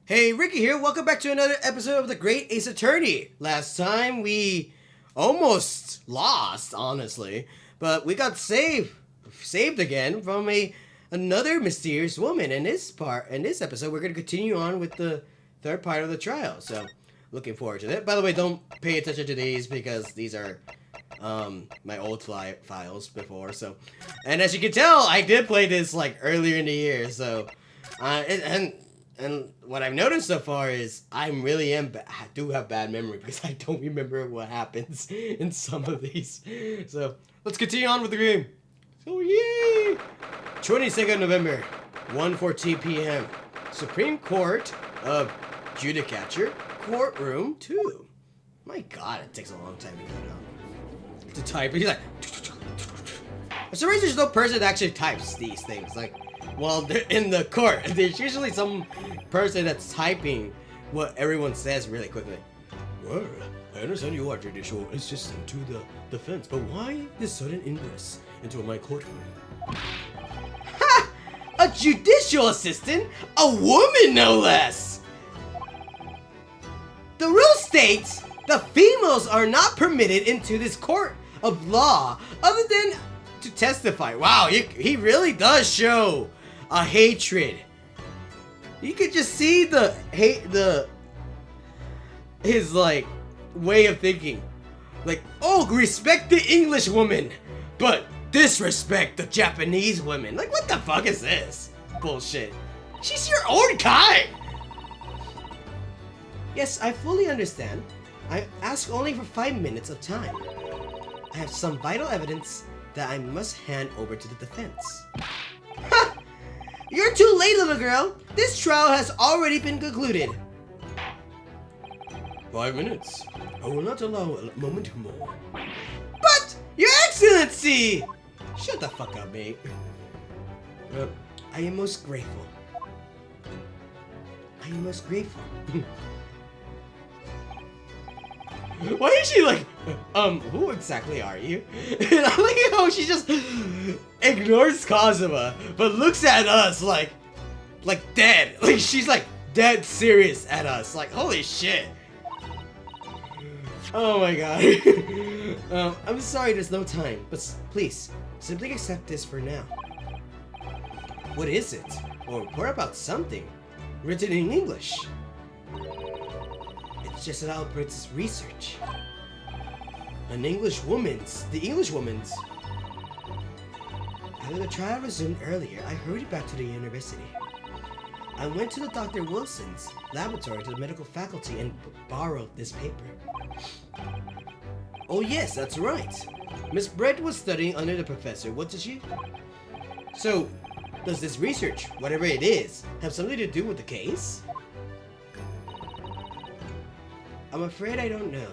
Hey, Ricky here. Welcome back to another episode of The Great Ace Attorney. Last time we almost lost, honestly, but we got saved again from another mysterious woman. In this episode, we're going to continue on with the third part of the trial. So, looking forward to that. By the way, don't pay attention to these because these are my old files before. So, and as you can tell, I did play this like earlier in the year. So, and what I've noticed so far is I do have bad memory because I don't remember what happens in some of these. So let's continue on with the game. So yay! 22nd November, 1:14 p.m. Supreme Court of Judicial, Courtroom 2. My God, it takes a long time to type. He's like, for some reason, there's no person that actually types these things. Like, while they're in the court, there's usually some person that's typing what everyone says really quickly. Well, I understand you are judicial assistant to the defense, but why this sudden ingress into my courtroom? Ha! A judicial assistant? A woman, no less! The rule states the females are not permitted into this court of law other than to testify. Wow, he really does show a hatred. You could just see his like way of thinking. Like, oh, respect the English woman, but disrespect the Japanese women. Like, what the fuck is this bullshit? She's your own kind. Yes, I fully understand. I ask only for 5 minutes of time. I have some vital evidence that I must hand over to the defense. Ha! You're too late, little girl. This trial has already been concluded. 5 minutes. I will not allow a moment more. But, Your Excellency! Shut the fuck up, mate. I am most grateful. I am most grateful. Why is she like, who exactly are you? And I like how she just ignores Kazuma, but looks at us like dead. Like, she's like dead serious at us. Like, holy shit. Oh my god. I'm sorry there's no time, but please, simply accept this for now. What is it? Or report about something written in English. It's just Albert's research. The English woman's. After the trial resumed earlier, I hurried back to the university. I went to the Dr. Wilson's laboratory to the medical faculty and borrowed this paper. Oh yes, that's right. Miss Brett was studying under the professor, wasn't she? So, does this research, whatever it is, have something to do with the case? I'm afraid I don't know.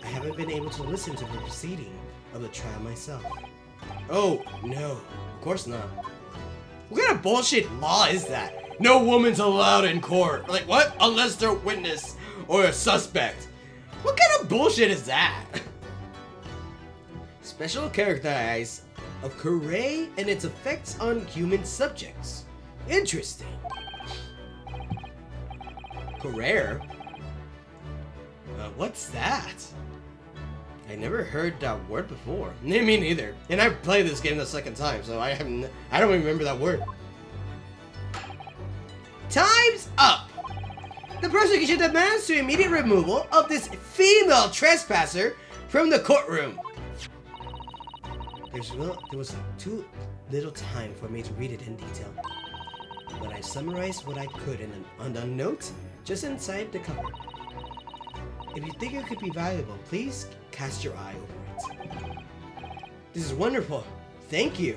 I haven't been able to listen to the proceeding of the trial myself. Oh, no. Of course not. What kind of bullshit law is that? No woman's allowed in court. Like, what? Unless they're a witness or a suspect. What kind of bullshit is that? Special characterized of Kuray and its effects on human subjects. Interesting. Kuray? What's that? I never heard that word before. Me neither. And I played this game the second time, so I don't remember that word. Time's up! The prosecution demands the immediate removal of this female trespasser from the courtroom. There was too little time for me to read it in detail, but I summarized what I could on the note just inside the cover. If you think it could be valuable, please cast your eye over it. This is wonderful. Thank you.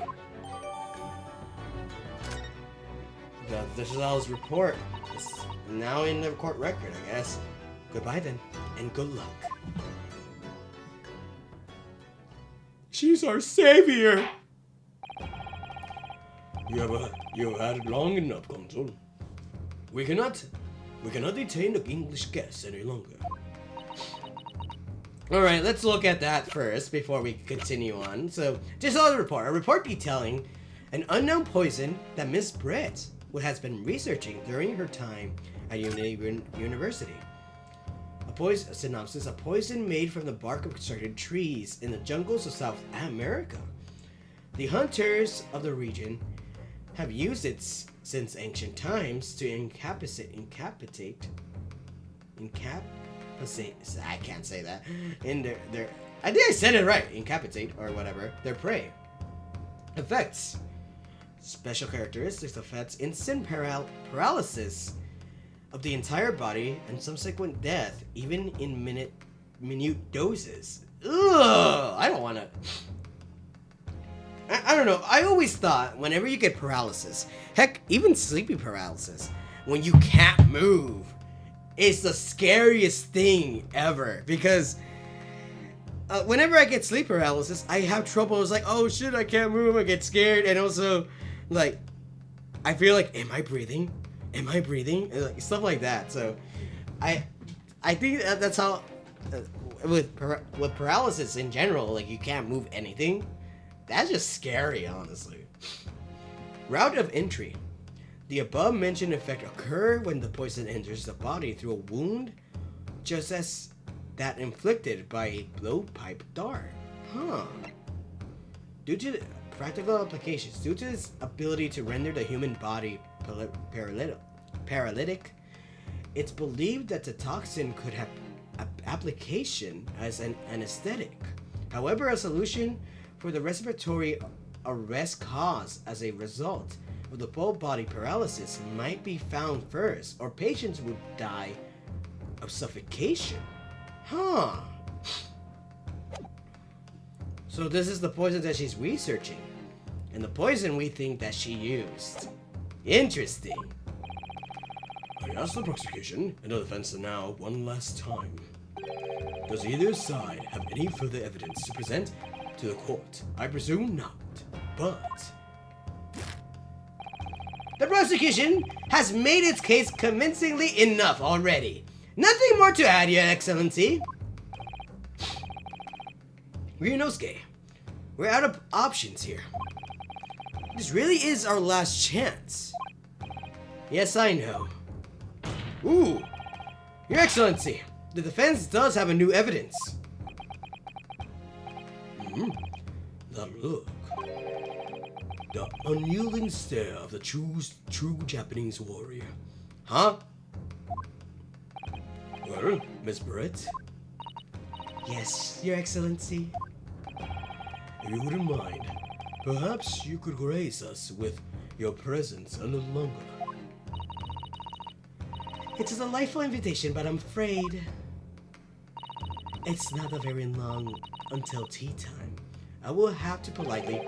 This is Al's report. It's now in the court record, I guess. Goodbye then, and good luck. She's our savior. You have had it long enough, Consul. We cannot detain the English guests any longer. Alright, let's look at that first before we continue on. So, just saw the report. A report detailing an unknown poison that Miss Brett what has been researching during her time at university. A poison made from the bark of certain trees in the jungles of South America. The hunters of the region have used it since ancient times to incapacitate. I can't say that. In their I think I said it right. Incapacitate or whatever their prey. Effects. Special characteristics affects instant paralysis of the entire body and subsequent death, even in minute doses. Ugh! I don't want to. I don't know. I always thought whenever you get paralysis, heck, even sleepy paralysis, when you can't move, it's the scariest thing ever. Because whenever I get sleep paralysis, I have trouble. I was like, oh shit, I can't move. I get scared, and also, like, I feel like, am I breathing? Am I breathing? And, like, stuff like that. So, I think that's how with paralysis in general, like, you can't move anything. That's just scary, honestly. Route of entry. The above mentioned effect occur when the poison enters the body through a wound, just as that inflicted by a blowpipe dart. Huh. Due to practical applications, due to its ability to render the human body paralytic, it's believed that the toxin could have application as an anesthetic. However, a solution for the respiratory arrest caused as a result of the full body paralysis might be found first, or patients would die of suffocation. Huh. So this is the poison that she's researching, and the poison we think that she used. Interesting. I ask the prosecution and the defense now one last time. Does either side have any further evidence to present to the court? I presume not, but the prosecution has made its case convincingly enough already. Nothing more to add, Your Excellency. Ryunosuke, we're out of options here. This really is our last chance. Yes, I know. Ooh, Your Excellency, the defense does have a new evidence. That look. The unyielding stare of the true Japanese warrior. Huh? Well, Miss Brett? Yes, Your Excellency. If you wouldn't mind, perhaps you could grace us with your presence a little longer. It's a delightful invitation, but I'm afraid it's not a very long until tea time. I will have to politely...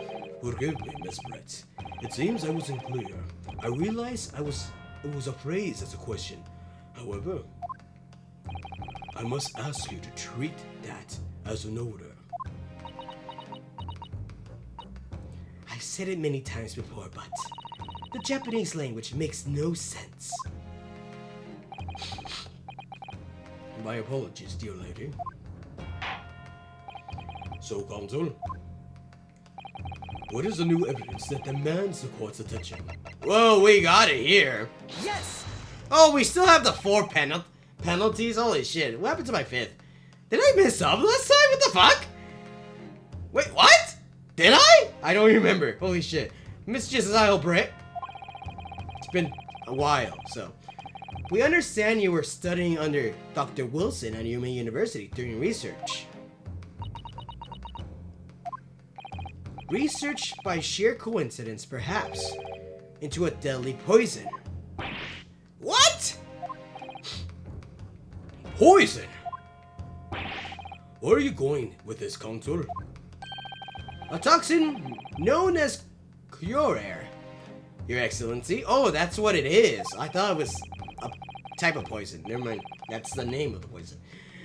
Forgive me, Miss Brett. It seems I wasn't clear. I realize it was a phrase as a question. However, I must ask you to treat that as an order. I've said it many times before, but the Japanese language makes no sense. My apologies, dear lady. So, counsel, what is the new evidence that demands the court's attention? Whoa, we got it here. Yes! Oh, we still have the 4 penalties? Holy shit, what happened to my 5th? Did I mess up last time? What the fuck? Wait, what? Did I? I don't remember. Holy shit. Miss Jisiah Brett. It's been a while, so. We understand you were studying under Dr. Wilson at Yuma University during research. Research by sheer coincidence, perhaps, into a deadly poison. What? Poison? Where are you going with this, counsel? A toxin known as Curare, Your Excellency. Oh, that's what it is. I thought it was a type of poison. Never mind. That's the name of the poison.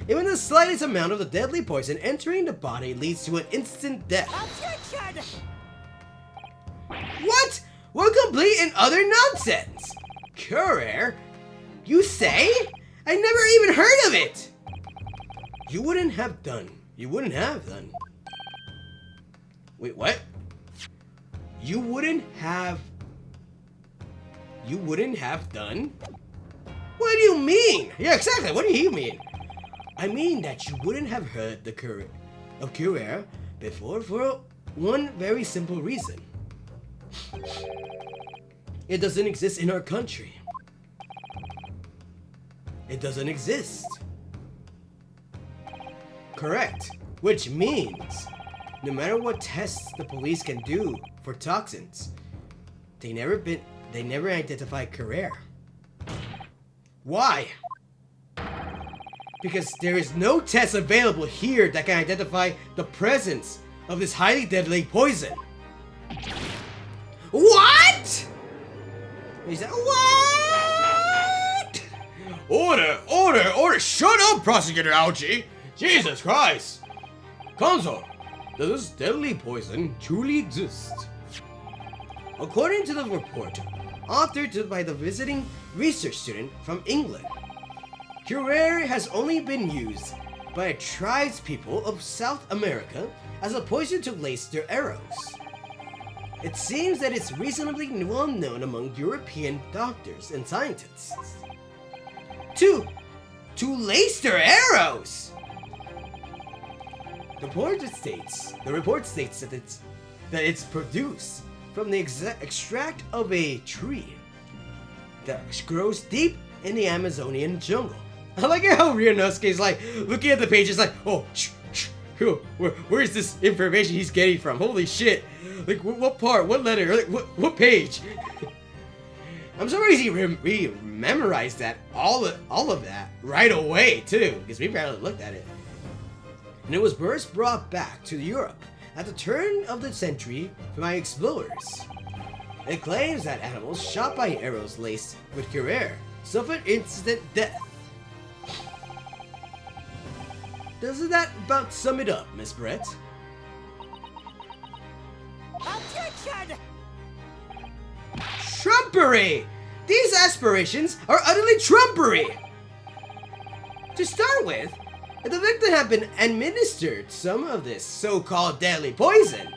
Even the slightest amount of the deadly poison entering the body leads to an instant death. Objection! What? What complete and utter nonsense! Curare? You say? I never even heard of it! You wouldn't have done. Wait, what? You wouldn't have you wouldn't have done? What do you mean? Yeah, exactly. What do you mean? I mean that you wouldn't have heard the of Curer before for one very simple reason. It doesn't exist in our country. It doesn't exist. Correct. Which means, no matter what tests the police can do for toxins, they never identify Curer. Why? Because there is no test available here that can identify the presence of this highly deadly poison. What? He said, what? Order! Shut up, Prosecutor Ouchie! Jesus Christ! Consort, does this deadly poison truly exist? According to the report, authored by the visiting research student from England, Curer has only been used by tribespeople of South America as a poison to lace their arrows. It seems that it's reasonably well known among European doctors and scientists. To lace their arrows! The report states that it's produced from the extract of a tree that grows deep in the Amazonian jungle. I like how Ryunosuke's like looking at the page, it's like, oh, where's this information he's getting from? Holy shit! Like, what part? What letter? Like, what page? I'm surprised he memorized that all of that right away too, because we barely looked at it. And it was first brought back to Europe at the turn of the century by explorers. It claims that animals shot by arrows laced with Curer suffered instant death. Doesn't that about sum it up, Miss Brett? Objection! Trumpery! These aspirations are utterly trumpery! To start with, if the victim had been administered some of this so-called deadly poison,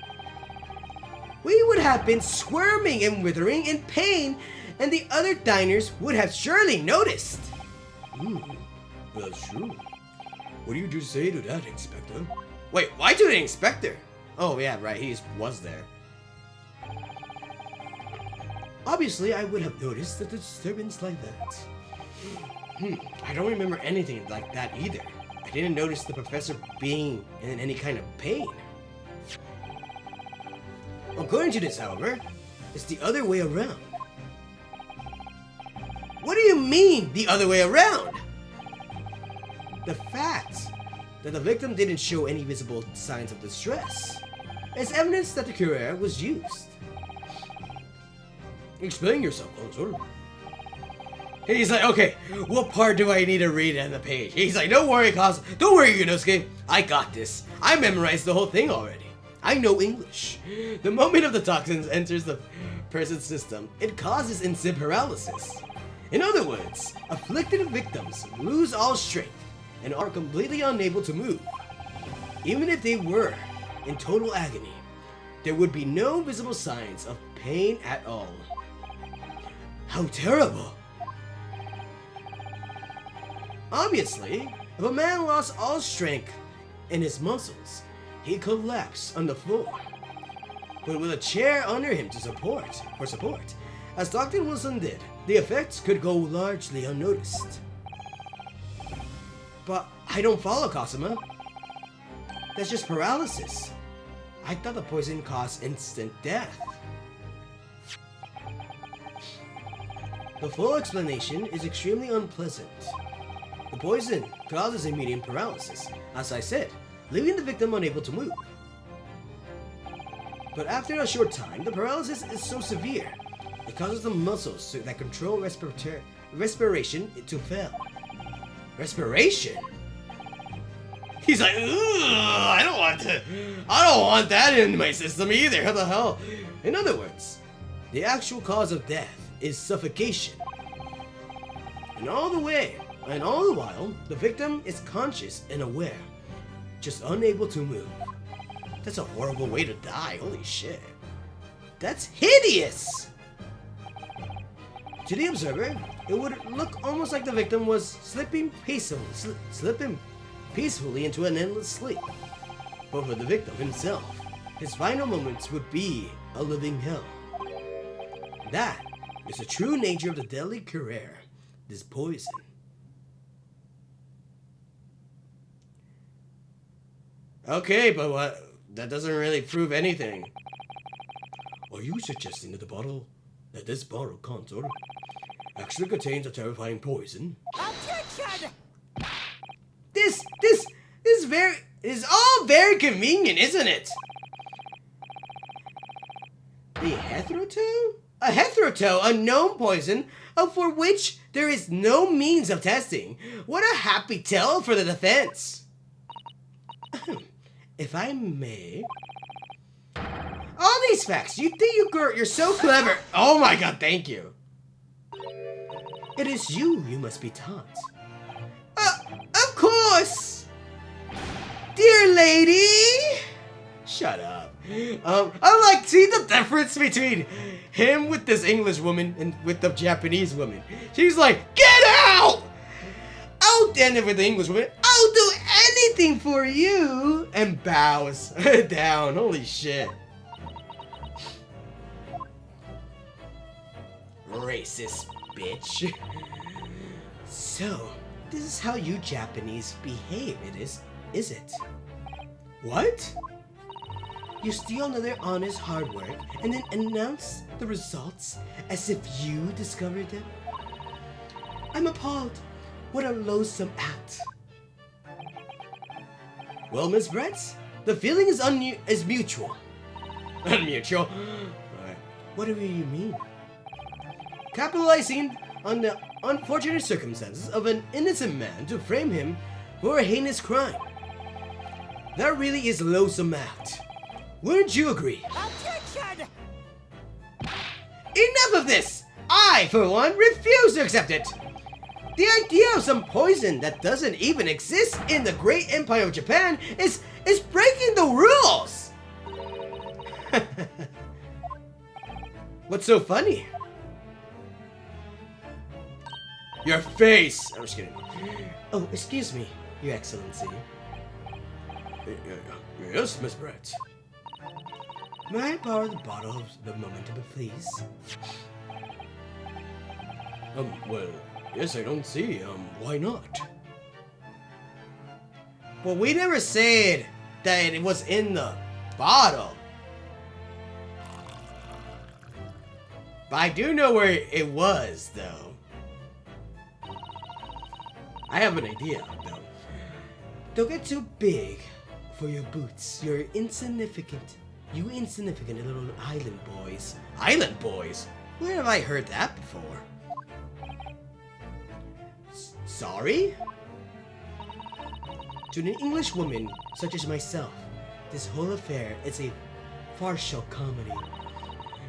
we would have been squirming and withering in pain, and the other diners would have surely noticed. That's true. What do you just say to that, Inspector? Wait, why to the Inspector? Oh yeah, right, he was there. Obviously, I would have noticed a disturbance like that. I don't remember anything like that either. I didn't notice the professor being in any kind of pain. According to this, however, it's the other way around. What do you mean, the other way around? The fact that the victim didn't show any visible signs of distress is evidence that the Curer was used. Explain yourself, Consort. He's like, okay, what part do I need to read on the page? He's like, don't worry, Yunosuke. I got this. I memorized the whole thing already. I know English. The moment of the toxins enters the person's system, it causes instant paralysis. In other words, afflicted victims lose all strength and are completely unable to move. Even if they were in total agony, there would be no visible signs of pain at all. How terrible! Obviously, if a man lost all strength in his muscles, he'd collapse on the floor. But with a chair under him for support, as Dr. Wilson did, the effects could go largely unnoticed. But I don't follow, Kazuma. That's just paralysis. I thought the poison caused instant death. The full explanation is extremely unpleasant. The poison causes immediate paralysis, as I said, leaving the victim unable to move. But after a short time, the paralysis is so severe, it causes the muscles that control respiration to fail. Respiration? He's like, ugh, I don't want that in my system either. How the hell? In other words, the actual cause of death is suffocation. And all the while, the victim is conscious and aware, just unable to move. That's a horrible way to die, holy shit. That's hideous! To the observer, it would look almost like the victim was slipping peacefully into an endless sleep. But for the victim himself, his final moments would be a living hell. That is the true nature of the deadly career, this poison. Okay, but what? That doesn't really prove anything. Are you suggesting that this bottle contour actually contains a terrifying poison? Objection! This is all very convenient, isn't it? The heterotoe? A heterotoe, a known poison, for which there is no means of testing. What a happy tale for the defense. If I may. All these facts, you're so clever. Oh my god, thank you. It is you must be taught. Of course! Dear lady! Shut up. I like, see the difference between him with this English woman and with the Japanese woman. She's like, get out! I'll end it with the English woman. I'll do anything for you! And bows down. Holy shit. Racist bitch. So, this is how you Japanese behave, is it? What? You steal another honest hard work and then announce the results as if you discovered them? I'm appalled. What a loathsome act. Well, Miss Brett, the feeling is mutual. Unmutual? Alright. Whatever you mean. Capitalizing on the unfortunate circumstances of an innocent man to frame him for a heinous crime. That really is a loathsome act. Wouldn't you agree? Objection! Enough of this! I, for one, refuse to accept it! The idea of some poison that doesn't even exist in the great empire of Japan is breaking the rules! What's so funny? Your face! I'm just kidding. Oh, excuse me, Your Excellency. Yes, Miss Brett. May I borrow the bottle of the momentum, please? Well, yes, I don't see, why not? Well, we never said that it was in the bottle. But I do know where it was, though. I have an idea, though. Don't get too big for your boots. You insignificant little island boys. Island boys? Where have I heard that before? Sorry? To an English woman such as myself, this whole affair is a farcical comedy.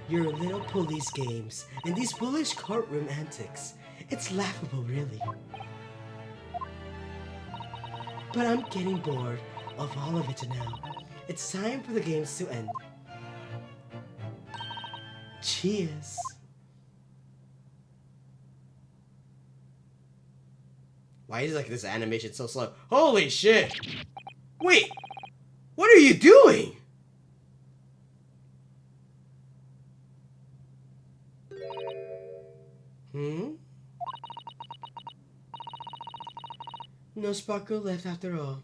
Your little police games and these foolish courtroom antics. It's laughable, really. But I'm getting bored of all of it now. It's time for the games to end. Cheers. Why is like this animation so slow? Holy shit! Wait! What are you doing? No sparkle left after all.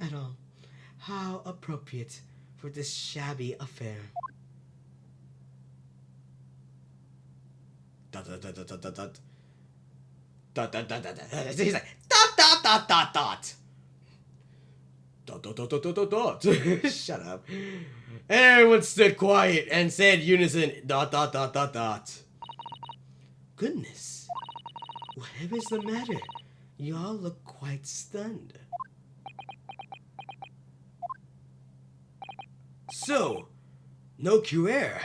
At all. How appropriate for this shabby affair. Dot dot dot dot dot dot dot. Dot dot dot dot dot. He's like dot dot dot dot dot. Dot dot dot dot dot dot dot. Shut up. Everyone stood quiet and said unison dot dot dot dot dot. Goodness. Whatever's the matter? You all look quite stunned. So, no cure.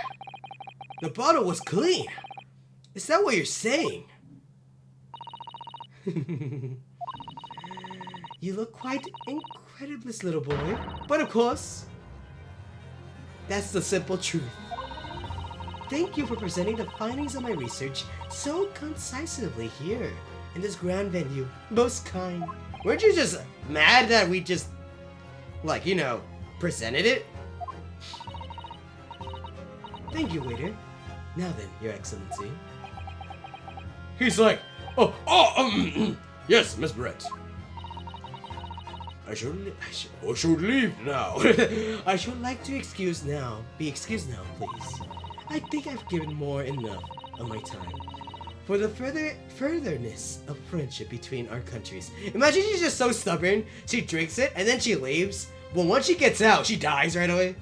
The bottle was clean. Is that what you're saying? You look quite incredulous, little boy. But of course, that's the simple truth. Thank you for presenting the findings of my research so concisely here in this grand venue. Most kind. Weren't you just mad that we just, like, you know, presented it? Thank you, waiter. Now then, Your Excellency. He's like, yes, Miss Brett. I should leave now. I should like to be excused now, please. I think I've given more enough of my time for the furtherness of friendship between our countries. Imagine she's just so stubborn, she drinks it, and then she leaves. But once she gets out, she dies right away.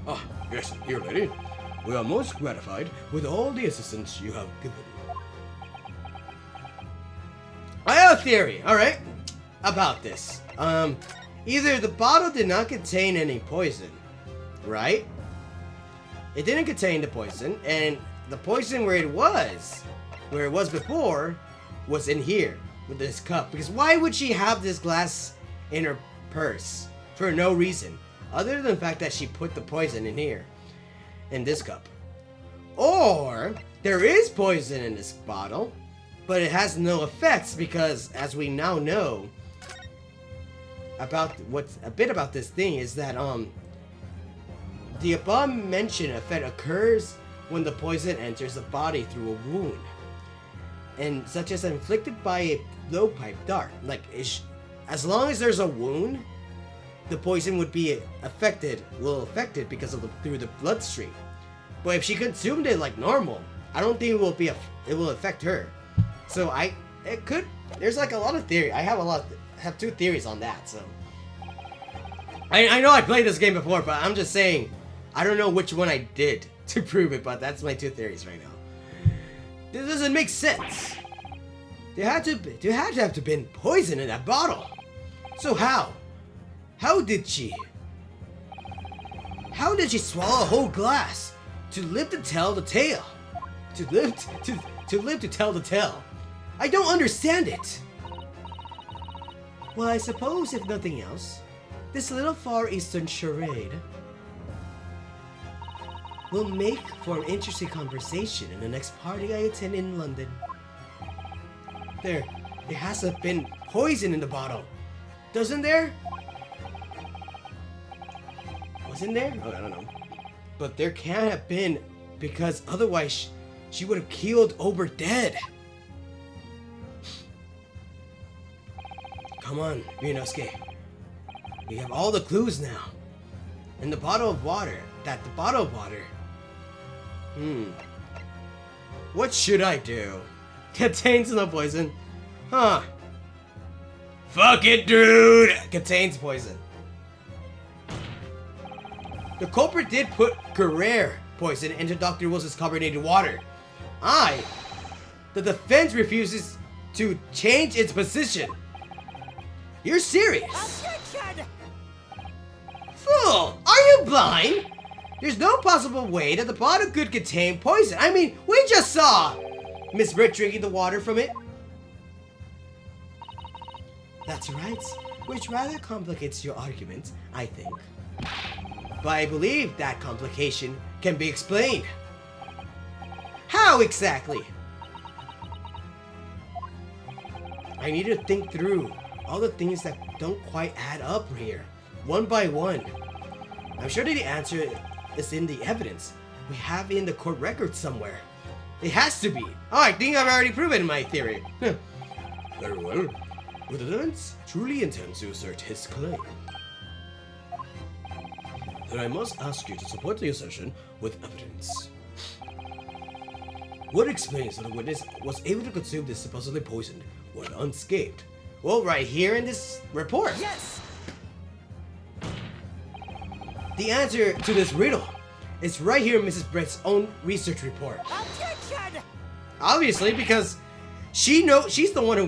Ah, yes, here, lady. We are most gratified with all the assistance you have given. I have a theory, alright, about this. Either the bottle did not contain any poison, right? It didn't contain the poison, and the poison where it was before, was in here, with this cup. Because why would she have this glass in her purse? For no reason, other than the fact that she put the poison in here, in this cup. Or, there is poison in this bottle, but it has no effects because, as we now know, about what's a bit about this thing is that the above mentioned effect occurs when the poison enters the body through a wound, and such as inflicted by a blowpipe dart. Like, as long as there's a wound, the poison would be affected because of through the bloodstream. But if she consumed it like normal, I don't think it will affect her. So it could. There's like a lot of theory. I have two theories on that. So I know I played this game before, but I'm just saying I don't know which one I did to prove it. But that's my two theories right now. This doesn't make sense. There had to have been poison in that bottle. So how? How did she swallow a whole glass to live to tell the tale? To live to tell the tale. I don't understand it. Well, I suppose if nothing else, this little Far Eastern charade will make for an interesting conversation in the next party I attend in London. There has to have been poison in the bottle, doesn't there? Wasn't there? Oh, I don't know. But there can't have been, because otherwise she would have keeled over dead. Come on, Ryunosuke. We have all the clues now. And the bottle of water. What should I do? Contains no poison. Huh. Fuck it, dude! Contains poison. The culprit did put Guerrero poison into Dr. Wilson's carbonated water. The defense refuses to change its position. You're serious? Objection! Fool! Are you blind? There's no possible way that the bottle could contain poison. I mean, we just saw Miss Britt drinking the water from it. That's right, which rather complicates your argument, I think. But I believe that complication can be explained. How exactly? I need to think through all the things that don't quite add up here, one by one. I'm sure that the answer is in the evidence we have in the court record somewhere. It has to be. Oh, I think I've already proven my theory. Very well. The defense truly intends to assert his claim. Then I must ask you to support the assertion with evidence. What explains that the witness was able to consume this supposedly poisoned when unscathed? Well, right here in this report. Yes! The answer to this riddle is right here in Mrs. Brett's own research report. Objection! Obviously, because she's the one who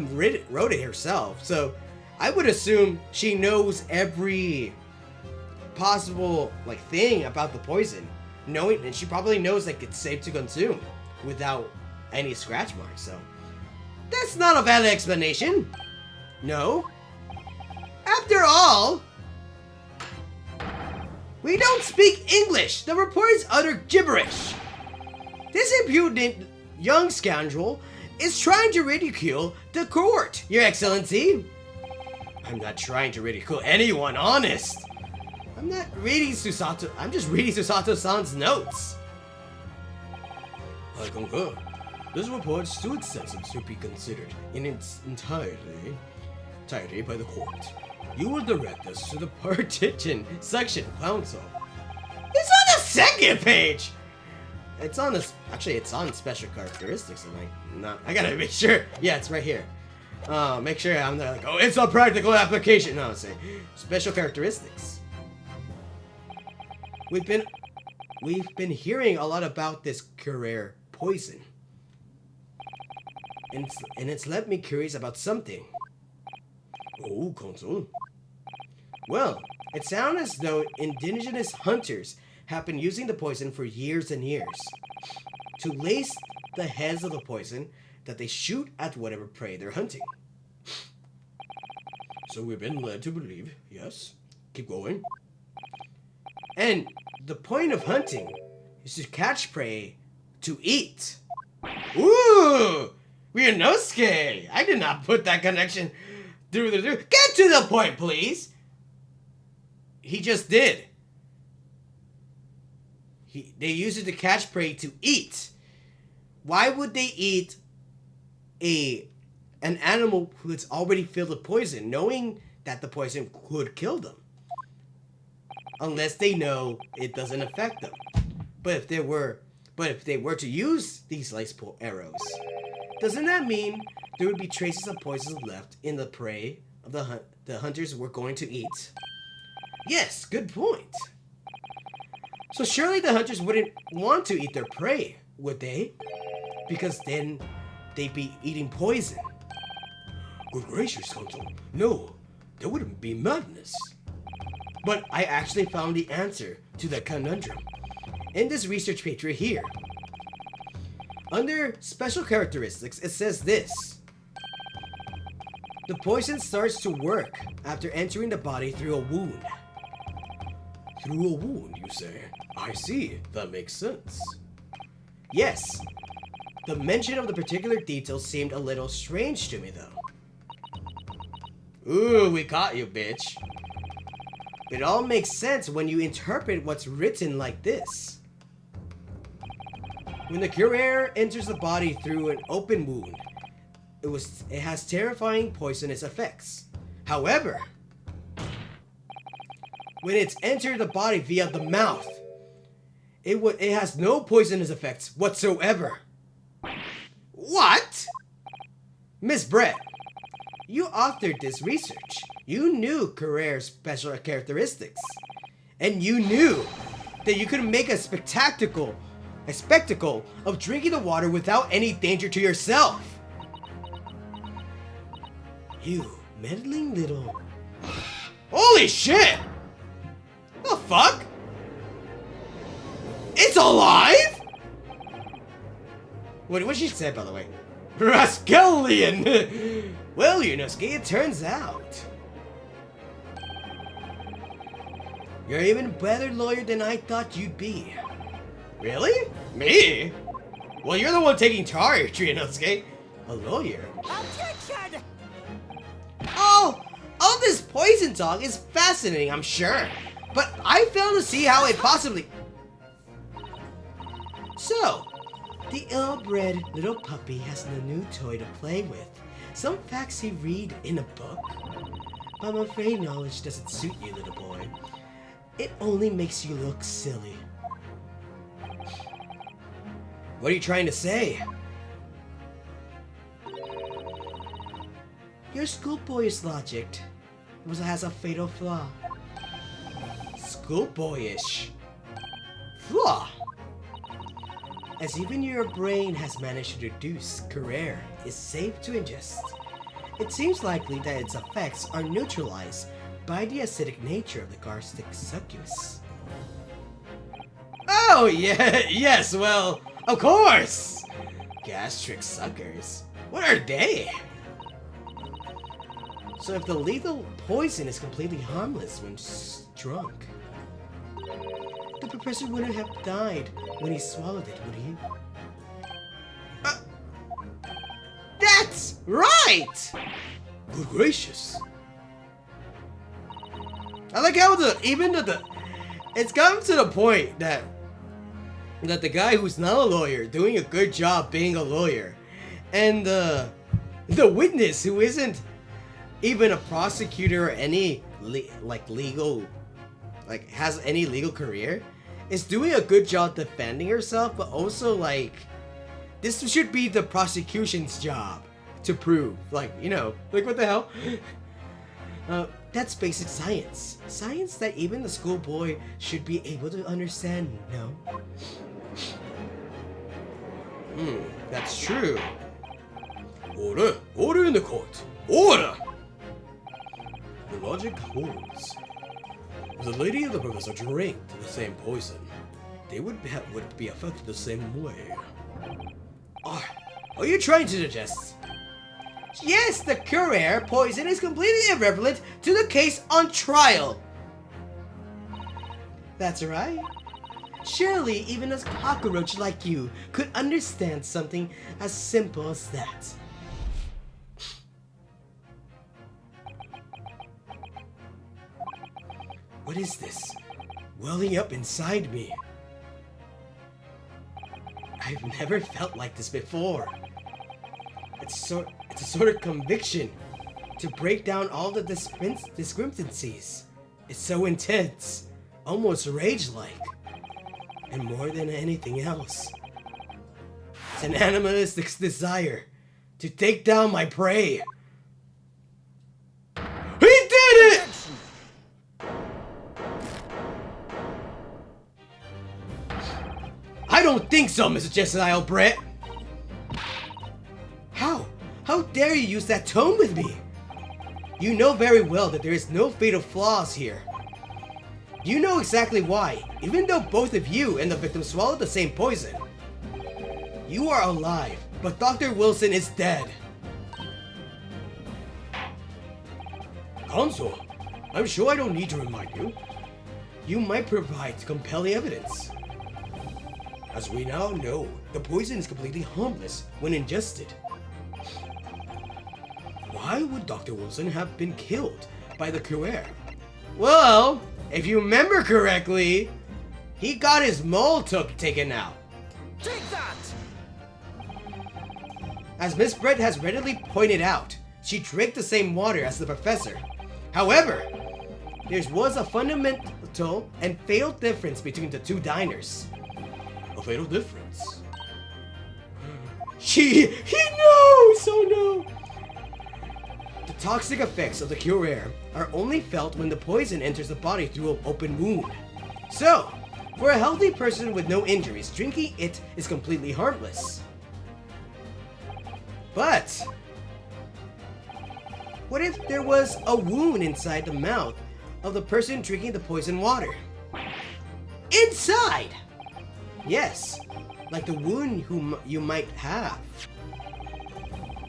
wrote it herself. So I would assume she knows every possible thing about the poison, and she probably knows it's safe to consume without any scratch marks. So that's not a valid explanation. No. After all, we don't speak English. The report is utter gibberish. This impudent young scoundrel is trying to ridicule the court, Your Excellency. I'm not trying to ridicule anyone, honest. I'm not reading Susato. I'm just reading Susato-san's notes. I concur. This report is too extensive to be considered in its entirety by the court. You will direct us to the partition section council. It's on the second page. It's on this. Actually, it's on special characteristics. I gotta make sure. Yeah, it's right here. Make sure I'm not like, oh, it's a practical application. No, it's special characteristics. We've been hearing a lot about this career poison, and it's left me curious about something. Oh, Consul. Well, it sounds as though indigenous hunters have been using the poison for years and years to lace the heads of the poison that they shoot at whatever prey they're hunting. So we've been led to believe, yes. Keep going. And the point of hunting is to catch prey to eat. Ooh! Ryunosuke! I did not put that connection through the... Get to the point, please! He just did. They use it to catch prey to eat. Why would they eat an animal who's already filled with poison, knowing that the poison could kill them? Unless they know it doesn't affect them. But if they were to use these lice arrows, doesn't that mean there would be traces of poison left in the prey of the hunters were going to eat? Yes, good point. So surely the hunters wouldn't want to eat their prey, would they? Because then they'd be eating poison. Good gracious, Consul. No, that wouldn't be madness. But I actually found the answer to that conundrum in this research paper here. Under special characteristics, it says this. The poison starts to work after entering the body through a wound. Through a wound, you say? I see. That makes sense. Yes. The mention of the particular details seemed a little strange to me, though. Ooh, we caught you, bitch. It all makes sense when you interpret what's written like this. When the courier enters the body through an open wound, it has terrifying poisonous effects. However, when it's entered the body via the mouth, it has no poisonous effects whatsoever. What? Miss Brett, you authored this research. You knew Carrere's special characteristics. And you knew that you could make a spectacle of drinking the water without any danger to yourself. You meddling little... Holy shit! The fuck? It's alive? What she said, by the way? Rascallion! Well, Yunosuke, it turns out you're an even better lawyer than I thought you'd be. Really? Me? Well, you're the one taking charge, Yunosuke. A lawyer? Objection! Oh, all this poison talk is fascinating, I'm sure. But I fail to see how it possibly... So, the ill-bred little puppy has a new toy to play with. Some facts he read in a book. But I'm afraid knowledge doesn't suit you, little boy. It only makes you look silly. What are you trying to say? Your schoolboyish logic has a fatal flaw. Schoolboyish? Flaw? As even your brain has managed to deduce, Carrere is safe to ingest. It seems likely that its effects are neutralized by the acidic nature of the caustic succubus. Oh, yeah, yes, well, of course! Gastric suckers. What are they? So if the lethal poison is completely harmless when drunk, the professor wouldn't have died when he swallowed it, would he? Right! Good gracious. I like how it's gotten to the point that the guy who's not a lawyer doing a good job being a lawyer, and the witness who isn't even a prosecutor or any legal has any legal career is doing a good job defending herself, but also like this should be the prosecution's job to prove, what the hell? That's basic science. Science that even the schoolboy should be able to understand, no? That's true. Order! Order in the court! Order! The logic holds. If the lady and the professor drank the same poison, they would be affected the same way. Are you trying to suggest? Yes, the Courier poison is completely irrelevant to the case on trial. That's right. Surely even a cockroach like you could understand something as simple as that. What is this welling up inside me? I've never felt like this before. It's a sort of conviction to break down all the discrepancies. It's so intense, almost rage-like, and more than anything else, it's an animalistic desire to take down my prey. He did it! I don't think so, Mr. Jesiel Brett. How dare you use that tone with me? You know very well that there is no fatal flaws here. You know exactly why, even though both of you and the victim swallowed the same poison. You are alive, but Dr. Wilson is dead. Counsel, I'm sure I don't need to remind you. You might provide compelling evidence. As we now know, the poison is completely harmless when ingested. Why would Dr. Wilson have been killed by the Courier? Well, if you remember correctly, he got his mole taken out. Take that! As Miss Brett has readily pointed out, she drank the same water as the professor. However, there was a fundamental and fatal difference between the two diners. A fatal difference? He knows! Oh no! The toxic effects of the Courier are only felt when the poison enters the body through an open wound. So, for a healthy person with no injuries, drinking it is completely harmless. But, what if there was a wound inside the mouth of the person drinking the poison water? Inside! Yes, like the wound you might have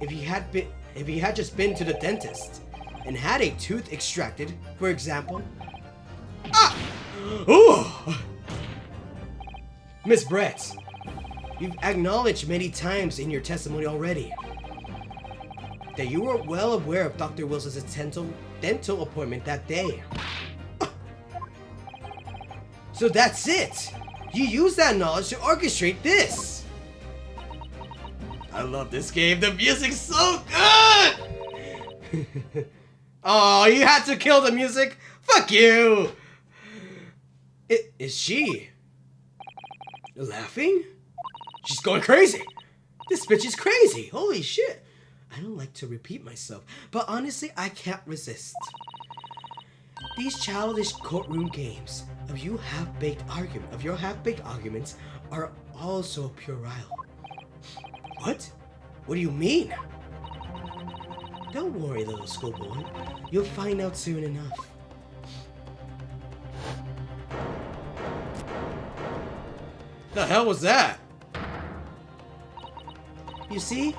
if he had just been to the dentist and had a tooth extracted, for example. Oh! Miss Brett, you've acknowledged many times in your testimony already that you were well aware of Dr. Wilson's dental appointment that day. So that's it! You used that knowledge to orchestrate this! I love this game, the music's so good! Oh, you had to kill the music? Fuck you! Is she laughing? She's going crazy! This bitch is crazy! Holy shit! I don't like to repeat myself, but honestly, I can't resist. These childish courtroom games of your half-baked arguments are also puerile. What? What do you mean? Don't worry, little schoolboy. You'll find out soon enough. The hell was that? You see,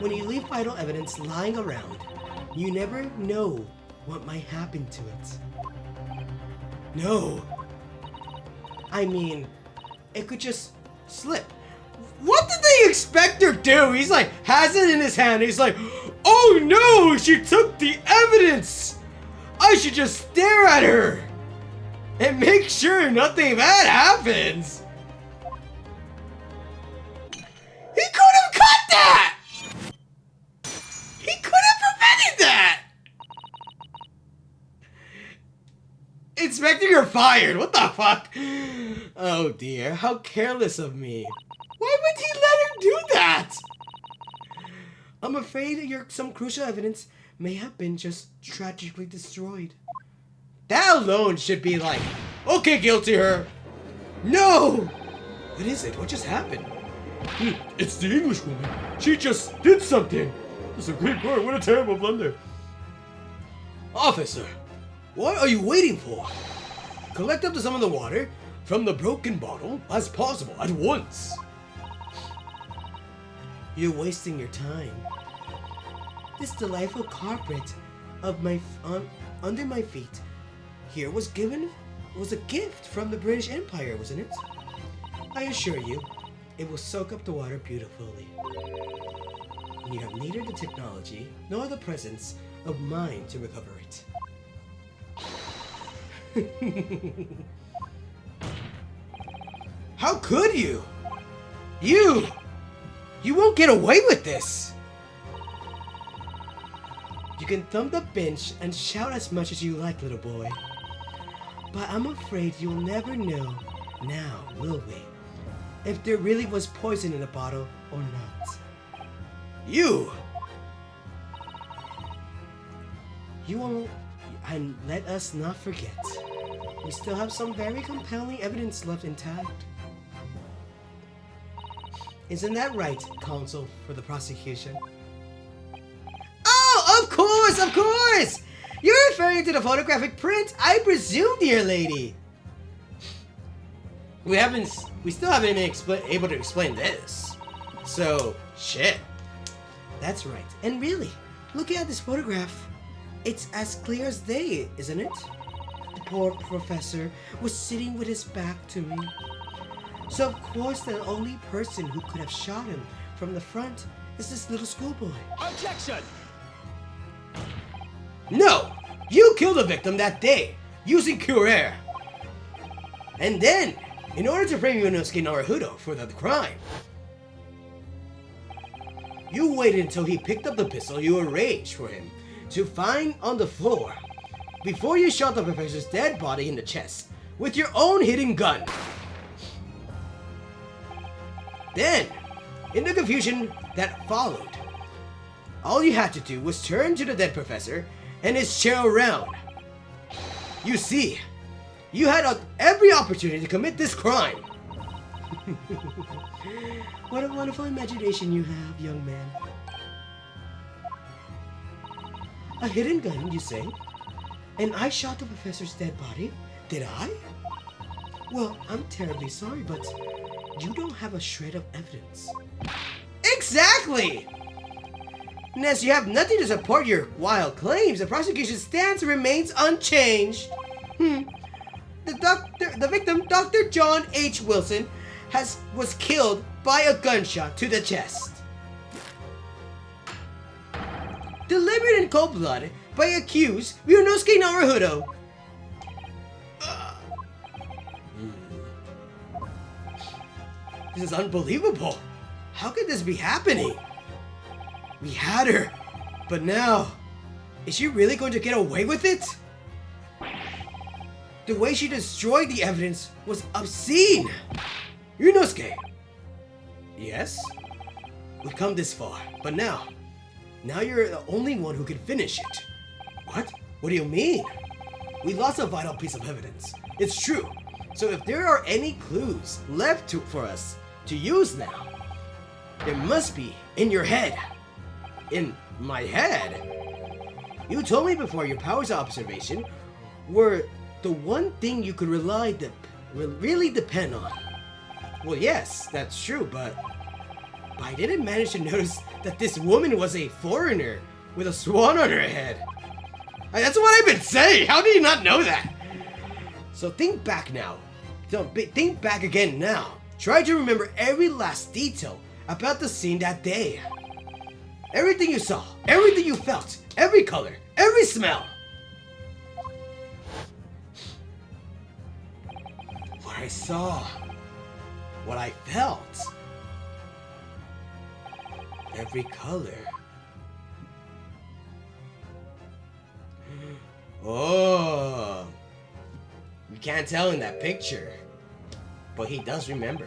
when you leave vital evidence lying around, you never know what might happen to it. No. I mean, it could just slip What did they expect her to do? He's like, has it in his hand. He's like, oh no, she took the evidence. I should just stare at her and make sure nothing bad happens. He could have cut that. He could have prevented that. Inspecting her fired. What the fuck? Oh dear, how careless of me. Why would he let her do that? I'm afraid some crucial evidence may have been just tragically destroyed. That alone should be like, okay, guilty her. No! What is it? What just happened? It's the English woman. She just did something. It's a great word. What a terrible blunder. Officer, what are you waiting for? Collect up to some of the water from the broken bottle as possible at once. You're wasting your time. This delightful carpet of under my feet here was a gift from the British Empire, wasn't it? I assure you, it will soak up the water beautifully. You have neither the technology nor the presence of mind to recover it. How could you? You won't get away with this! You can thump the bench and shout as much as you like, little boy. But I'm afraid you'll never know now, will we? If there really was poison in the bottle or not. You won't, and let us not forget, we still have some very compelling evidence left intact. Isn't that right, counsel for the prosecution? Oh, of course, of course! You're referring to the photographic print, I presume, dear lady. We still haven't been able to explain this. So, shit. That's right. And really, looking at this photograph, it's as clear as day, isn't it? The poor professor was sitting with his back to me. So of course the only person who could have shot him from the front is this little schoolboy. Objection! No! You killed the victim that day, using Curer. And then, in order to frame Yunosuke Naruhodo for the crime, you waited until he picked up the pistol you arranged for him to find on the floor before you shot the professor's dead body in the chest with your own hidden gun. Then, in the confusion that followed, all you had to do was turn to the dead professor and his chair around. You see, you had every opportunity to commit this crime. What a wonderful imagination you have, young man. A hidden gun, you say? And I shot the professor's dead body? Did I? Well, I'm terribly sorry, but you don't have a shred of evidence. Exactly! And as you have nothing to support your wild claims, the prosecution's stance remains unchanged. The victim, Dr. John H. Wilson, was killed by a gunshot to the chest. Delivered in cold blood by accused Ryunosuke Naruhodo. This is unbelievable. How could this be happening? We had her, but now, is she really going to get away with it? The way she destroyed the evidence was obscene. Ryunosuke. Yes? We've come this far, but now you're the only one who can finish it. What? What do you mean? We lost a vital piece of evidence. It's true. So if there are any clues left for us to use now, there must be in your head. In my head? You told me before your powers of observation were the one thing you could really depend on. Well, yes, that's true, but I didn't manage to notice that this woman was a foreigner with a swan on her head. That's what I've been saying. How do you not know that? So think back now. Think back again now. Try to remember every last detail about the scene that day. Everything you saw, everything you felt, every color, every smell. What I saw, what I felt, every color. Oh, you can't tell in that picture, but he does remember.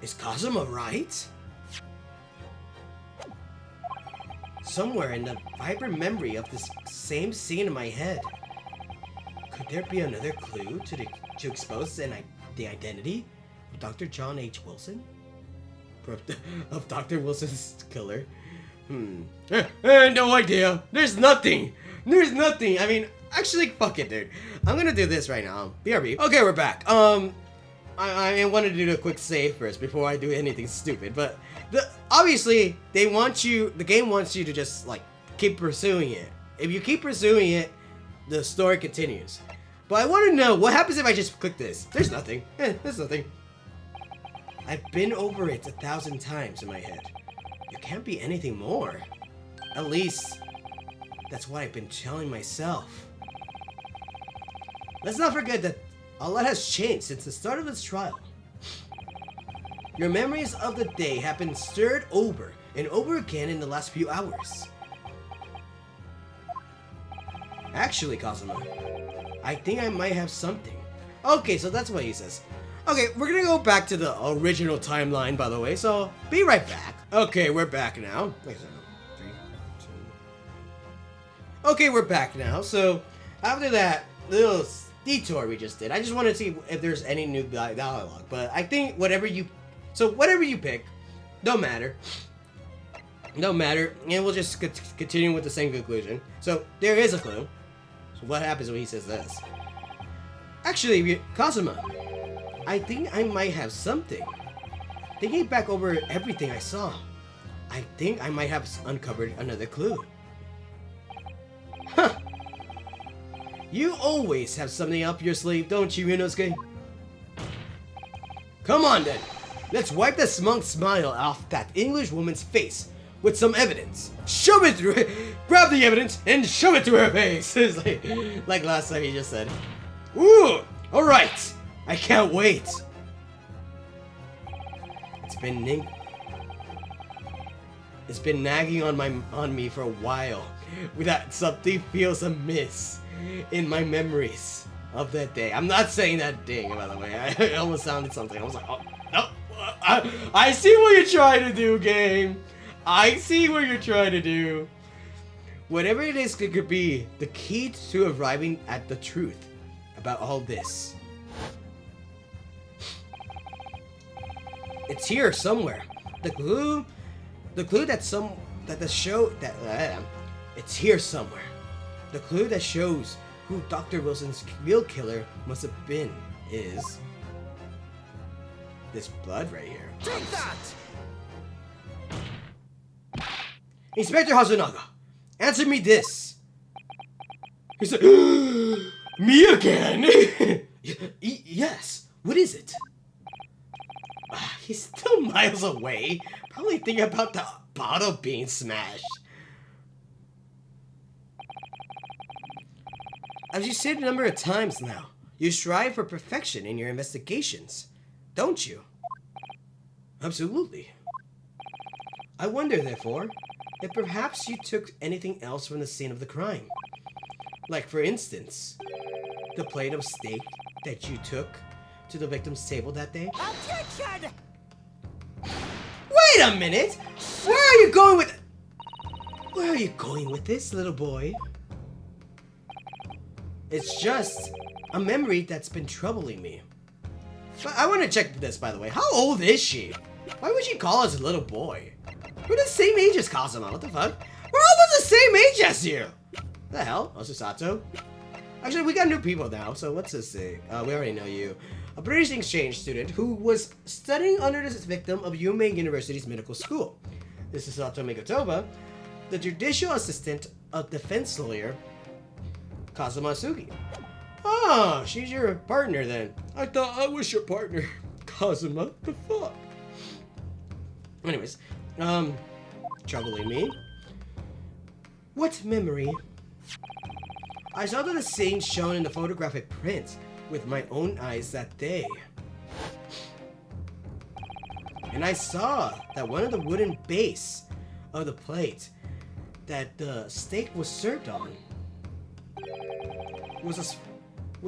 Is Kazuma right? Somewhere in the vibrant memory of this same scene in my head, could there be another clue to expose the identity of Dr. John H. Wilson? Of Dr. Wilson's killer? No idea. There's nothing. I mean, actually, fuck it, dude. I'm gonna do this right now. BRB. Okay, we're back. I wanted to do a quick save first before I do anything stupid, but obviously the game wants you to just like keep pursuing it. If you keep pursuing it, the story continues. But I want to know what happens if I just click this. There's nothing. There's nothing. I've been over it 1,000 times in my head. There can't be anything more. At least that's what I've been telling myself. Let's not forget that a lot has changed since the start of this trial. Your memories of the day have been stirred over and over again in the last few hours. Actually, Kazuma, I think I might have something. Okay, so that's what he says. Okay, we're gonna go back to the original timeline, by the way, so be right back. Okay, we're back now. Wait a second. 3, 2. Okay, we're back now. So, after that little detour we just did, I just want to see if there's any new dialogue. But I think whatever you pick, don't matter. And we'll just continue with the same conclusion. So, there is a clue. So, what happens when he says this? Actually, Kazuma, I think I might have something. Thinking back over everything I saw, I think I might have uncovered another clue. Huh. You always have something up your sleeve, don't you, Inosuke? Come on then. Let's wipe the smug smile off that English woman's face with some evidence. Shove it through it. Grab the evidence and shove it through her face. It's like last time he just said. Ooh, alright. I can't wait. It's been nagging on me for a while. That something feels amiss in my memories of that day. I'm not saying that ding, by the way. I almost sounded something. I was like, oh no. I see what you're trying to do, game. I see what you're trying to do. Whatever it is, it could be the key to arriving at the truth about all this. It's here somewhere. The clue it's here somewhere. The clue that shows who Dr. Wilson's real killer must have been is this blood right here. Take that! Inspector Hazunaga, answer me this. He said, me again? Yes, what is it? He's still miles away. Probably thinking about the bottle being smashed. As you said a number of times now, you strive for perfection in your investigations, don't you? Absolutely. I wonder, therefore, if perhaps you took anything else from the scene of the crime. Like, for instance, the plate of steak that you took to the victim's table that day. Objection! Wait a minute! Where are you going with this, little boy? It's just a memory that's been troubling me. But I want to check this, by the way. How old is she? Why would she call us a little boy? We're the same age as Kazuma. What the fuck? We're almost the same age as you! The hell? Oh, Susato? Actually, we got new people now, so what's this say? We already know you. A British exchange student who was studying under the victim of Yume University's medical school. This is Susato Mikotaba, the judicial assistant of defense lawyer Kazuma Sugi. Oh, she's your partner then. I thought I was your partner. Kazuma, the fuck? Anyways, troubling me. What memory? I saw the scene shown in the photographic print with my own eyes that day. And I saw that one of the wooden base of the plate that the steak was served on was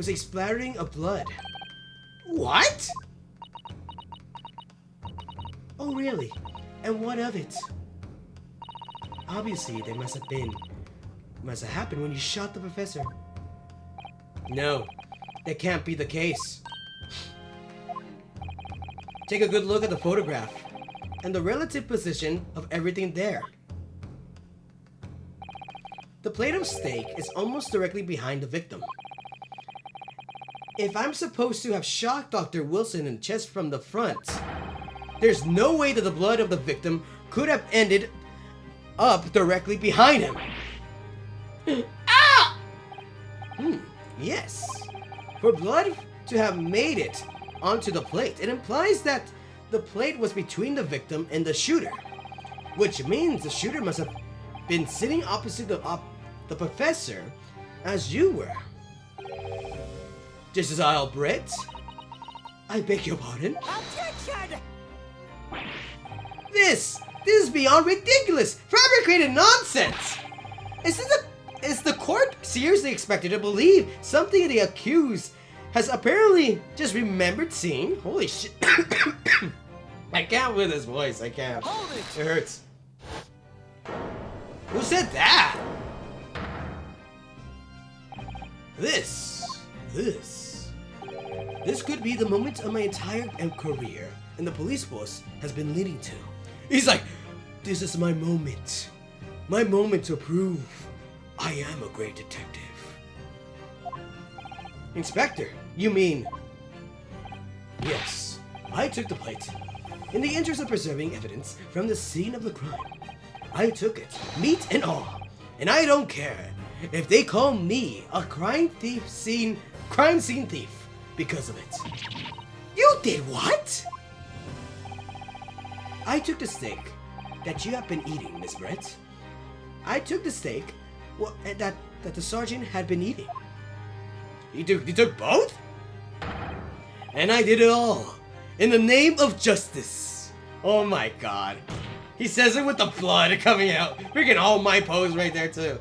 a splattering of blood. What? Oh really? And what of it? Obviously, there must have happened when you shot the professor. No, that can't be the case. Take a good look at the photograph and the relative position of everything there. The plate of steak is almost directly behind the victim. If I'm supposed to have shot Dr. Wilson in the chest from the front, there's no way that the blood of the victim could have ended up directly behind him. Ah! Yes. For blood to have made it onto the plate, it implies that the plate was between the victim and the shooter, which means the shooter must have been sitting opposite the professor as you were. Just as Albert? I beg your pardon? Objection! This is beyond ridiculous! Fabricated nonsense! Is the court seriously expected to believe something the accused has apparently just remembered seeing? Holy shit. I can't with his voice, I can't. Hold it! It hurts. Who said that? This could be the moment of my entire career and the police force has been leading to. He's like, this is my moment. My moment to prove I am a great detective. Inspector, you mean? Yes, I took the plate. In the interest of preserving evidence from the scene of the crime, I took it, meat and all. And I don't care if they call me a crime scene thief because of it. You did what? I took the steak that you have been eating, Miss Brett. I took the steak that the sergeant had been eating. You took both? And I did it all in the name of justice. Oh my god. He says it with the blood coming out. Freaking all my pose right there too.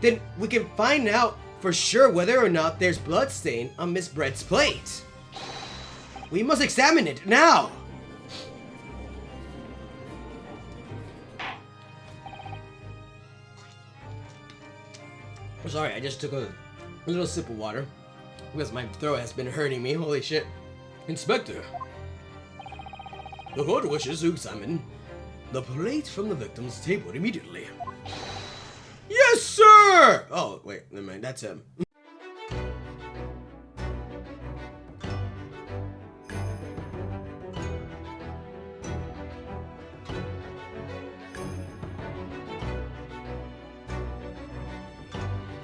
Then we can find out for sure whether or not there's blood stain on Miss Brett's plate. We must examine it now. Sorry, I just took a little sip of water because my throat has been hurting me. Holy shit. Inspector, the court wishes to examine the plate from the victim's table immediately. Yes, sir! Oh, wait, never mind. That's him.